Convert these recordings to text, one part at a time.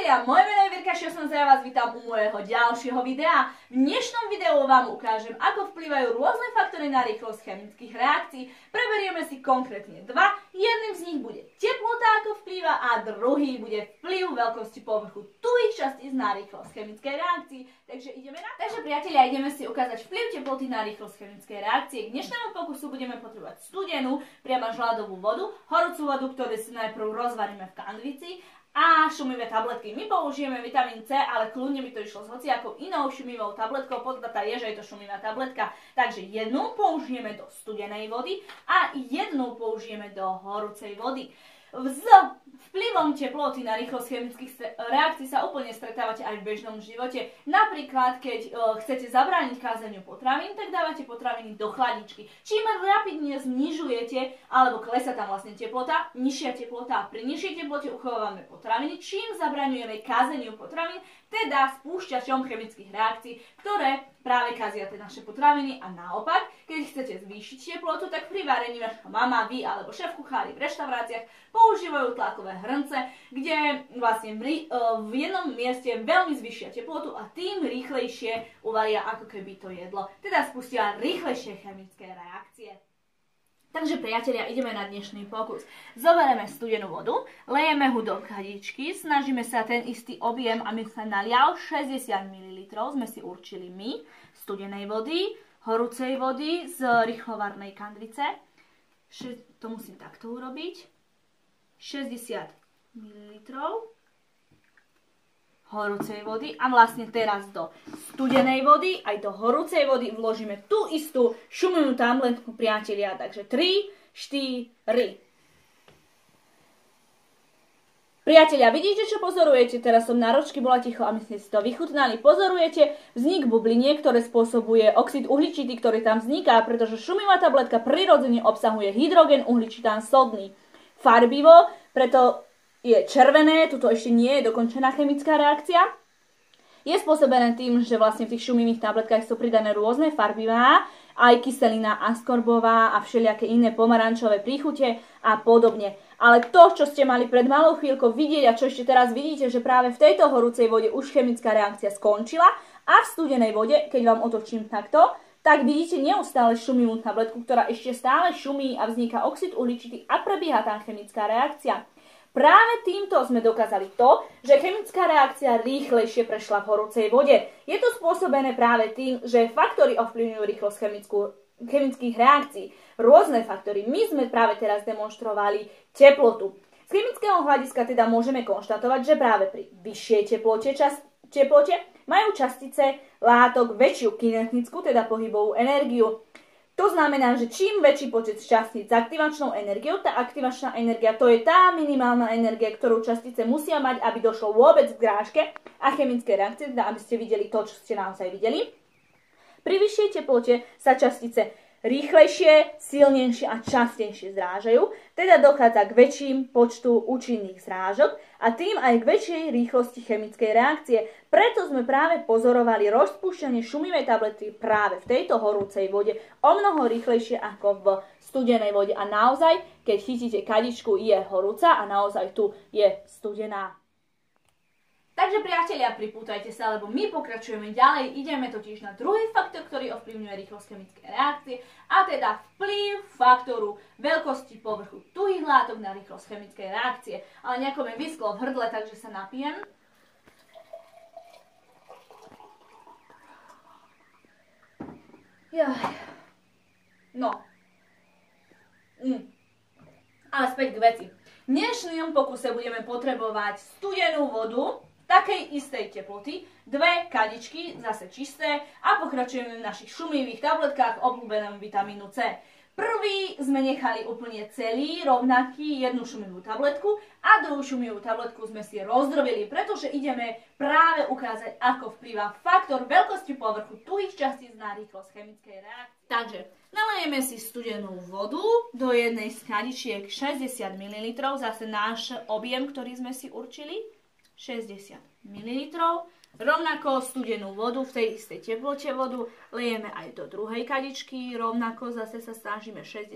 Priatelia, moje meno je Virka, ja vás vítam u môjho ďalšieho videa. V dnešnom videu vám ukážem, ako vplývajú rôzne faktory na rýchlosť chemických reakcií. Preberieme si konkrétne dva. Jedným z nich bude teplota, ako vplýva, a druhý bude vplyv veľkosti povrchu tuhých častíc na rýchlosť chemickej reakcii. Takže ideme na to. Takže priatelia, ideme si ukázať vplyv teploty na rýchlosť chemickej reakcie. K dnešnému pokusu budeme potrebovať studenú, priamo žľadovú vodu, horúcu vodu, ktorú si najprv rozvaríme v kanvici, a šumivé tabletky. My použijeme vitamín C, ale kľudne by to išlo s hociakou inou šumivou tabletkou. Podstata je, že je to šumivá tabletka. Takže jednu použijeme do studenej vody a jednu použijeme do horúcej vody. S vplyvom teploty na rýchlosť chemických reakcií sa úplne stretávate aj v bežnom živote. Napríklad, keď chcete zabrániť kázaniu potravín, tak dávate potraviny do chladničky. Čím rapidne znižujete, alebo klesá tam vlastne teplota, nižšia teplota. Pri nižšej teplote uchovávame potraviny, čím zabraňujeme kázaniu potravín, teda spúšťačom chemických reakcií, ktoré práve kazia tie naše potraviny. A naopak, keď chcete zvýšiť teplotu, tak pri varení vaša mama, vy alebo šéf-kuchári v reštauráciách používajú tlakové hrnce, kde vlastne v jednom mieste veľmi zvýšia teplotu a tým rýchlejšie uvaria ako keby to jedlo. Teda spustia rýchlejšie chemické reakcie. Takže priatelia, ideme na dnešný pokus. Zoberieme studenú vodu, lejeme ho do chladničky, snažíme sa ten istý objem, aby sa nalial 60 ml, sme si určili my, studenej vody, horúcej vody z rýchlovarnej kanvice. To musím takto urobiť. 60 ml horúcej vody a vlastne teraz do studenej vody aj do horúcej vody vložíme tú istú šumivú tabletku, priatelia. Takže 3, 4. Priatelia, vidíte, čo pozorujete? Teraz som na ročky bola ticho a my sme si to vychutnali. Pozorujete vznik bubliniek, ktoré spôsobuje oxid uhličitý, ktorý tam vzniká, pretože šumivá tabletka prirodzene obsahuje hydrogen uhličitán sodný. Farbivo, preto je červené, tuto ešte nie je dokončená chemická reakcia. Je spôsobené tým, že vlastne v tých šumivých tabletkách sú pridané rôzne farbivá, aj kyselina askorbová a všelijaké iné pomarančové príchute a podobne. Ale to, čo ste mali pred malou chvíľkou vidieť a čo ešte teraz vidíte, že práve v tejto horúcej vode už chemická reakcia skončila a v studenej vode, keď vám otočím takto, tak vidíte neustále šumivú tabletku, ktorá ešte stále šumí a vzniká oxid uhličitý a prebieha tam chemická reakcia. Práve týmto sme dokázali to, že chemická reakcia rýchlejšie prešla v horúcej vode. Je to spôsobené práve tým, že faktory ovplyvňujú rýchlosť chemických reakcií. Rôzne faktory. My sme práve teraz demonštrovali teplotu. Z chemického hľadiska teda môžeme konštatovať, že práve pri vyššej teplote majú častice látok väčšiu kinetickú, teda pohybovú energiu. To znamená, že čím väčší počet častíc s aktivačnou energiou, tá aktivačná energia to je tá minimálna energia, ktorú častice musia mať, aby došlo vôbec k zrážke a chemické reakcie, teda aby ste videli to, čo ste naozaj videli. Pri vyššej teplote sa častice rýchlejšie, silnejšie a častejšie zrážajú, teda dochádza k väčším počtu účinných zrážok a tým aj k väčšej rýchlosti chemickej reakcie. Preto sme práve pozorovali rozpúšťanie šumivej tablety práve v tejto horúcej vode o mnoho rýchlejšie ako v studenej vode. A naozaj, keď chytíte kadičku, je horúca a naozaj tu je studená. Takže priatelia, pripútajte sa, lebo my pokračujeme ďalej. Ideme totiž na druhý faktor, ktorý ovplyvňuje rýchlosť chemickej reakcie, a teda vplyv faktoru veľkosti povrchu tuhých látok na rýchlosť chemickej reakcie. Ale nejako mi vysklo v hrdle, takže sa napijem. No. Ale späť k veci. V dnešnom pokuse budeme potrebovať studenú vodu takej istej teploty, 2 kadičky, zase čisté, a pokračujeme v našich šumivých tabletkách obľúbenom vitamínu C. Prvý sme nechali úplne celý, rovnaký, jednu šumivú tabletku a druhú šumivú tabletku sme si rozdrobili, pretože ideme práve ukázať, ako vplýva faktor veľkosti povrchu tuhých častíc na rýchlosť chemickej reakcie. Takže nalejeme si studenú vodu do jednej z kadičiek 60 ml, zase náš objem, ktorý sme si určili. 60 ml. Rovnako studenú vodu v tej istej teplote vodu lejeme aj do druhej kadičky. Rovnako zase sa snažíme 60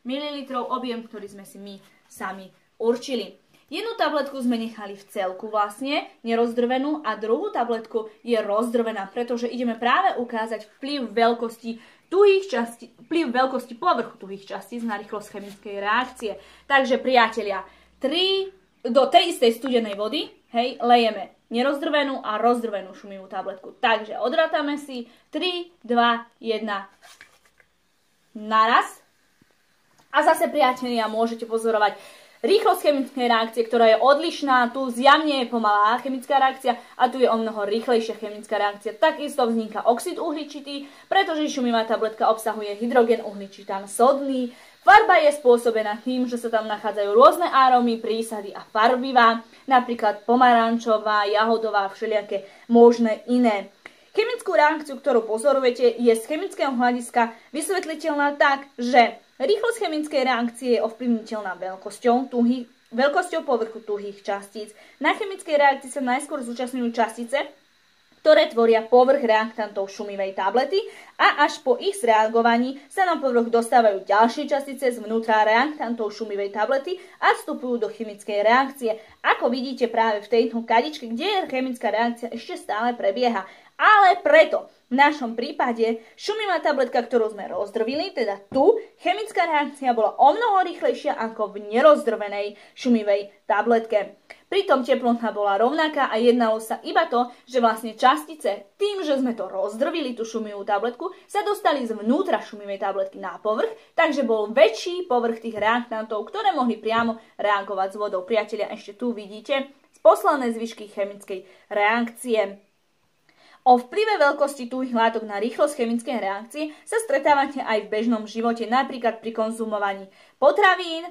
ml, objem, ktorý sme si my sami určili. Jednu tabletku sme nechali v celku vlastne, nerozdrvenú, a druhú tabletku je rozdrvená, pretože ideme práve ukázať vplyv veľkosti povrchu tuhých častíc na rýchlosť chemickej reakcie. Takže priatelia, do tej istej studenej vody, hej, lejeme nerozdrvenú a rozdrvenú šumivú tabletku. Takže odrátame si 3, 2, 1 naraz. A zase, priatelia, môžete pozorovať rýchlosť chemickej reakcie, ktorá je odlišná. Tu zjavne je pomalá chemická reakcia a tu je o mnoho rýchlejšia chemická reakcia. Takisto vzniká oxid uhličitý, pretože šumivá tabletka obsahuje hydrogen uhličitán sodný. Farba je spôsobená tým, že sa tam nachádzajú rôzne arómy, prísady a farbivá, napríklad pomarančová, jahodová, všelijaké možné iné. Chemickú reakciu, ktorú pozorujete, je z chemického hľadiska vysvetliteľná tak, že rýchlosť chemickej reakcie je ovplyvniteľná veľkosťou povrchu tuhých častíc. Na chemickej reakcii sa najskôr zúčastňujú častice, ktoré tvoria povrch reaktantov šumivej tablety, a až po ich zreagovaní sa na povrch dostávajú ďalšie častice zvnútra reaktantov šumivej tablety a vstupujú do chemickej reakcie. Ako vidíte práve v tejto kadičke, kde chemická reakcia ešte stále prebieha. Ale preto v našom prípade šumivá tabletka, ktorú sme rozdrvili, teda tu, chemická reakcia bola o mnoho rýchlejšia ako v nerozdrvenej šumivej tabletke. Pritom teplota bola rovnaká a jednalo sa iba to, že vlastne častice, tým, že sme to rozdrvili, tú šumivú tabletku, sa dostali zvnútra šumivej tabletky na povrch, takže bol väčší povrch tých reaktantov, ktoré mohli priamo reagovať s vodou. Priatelia, ešte tu vidíte poslané zvyšky chemickej reakcie. O vplyve veľkosti tuhých látok na rýchlosť chemickej reakcie sa stretávate aj v bežnom živote, napríklad pri konzumovaní potravín.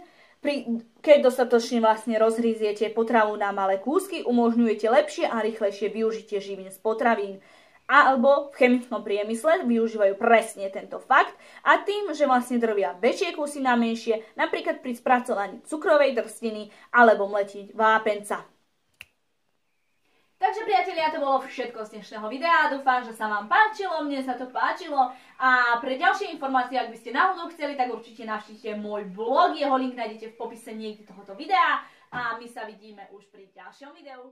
Keď dostatočne vlastne rozhryziete potravu na malé kúsky, umožňujete lepšie a rýchlejšie využitie živín z potravín. Alebo v chemickom priemysle využívajú presne tento fakt a tým, že vlastne drvia väčšie kusy na menšie, napríklad pri spracovaní cukrovej trstiny alebo mletí vápenca. Takže priatelia, to bolo všetko z dnešného videa. Dúfam, že sa vám páčilo, mne sa to páčilo. A pre ďalšie informácie, ak by ste náhodou chceli, tak určite navštívte môj blog. Jeho link nájdete v popise niekde tohoto videa. A my sa vidíme už pri ďalšom videu.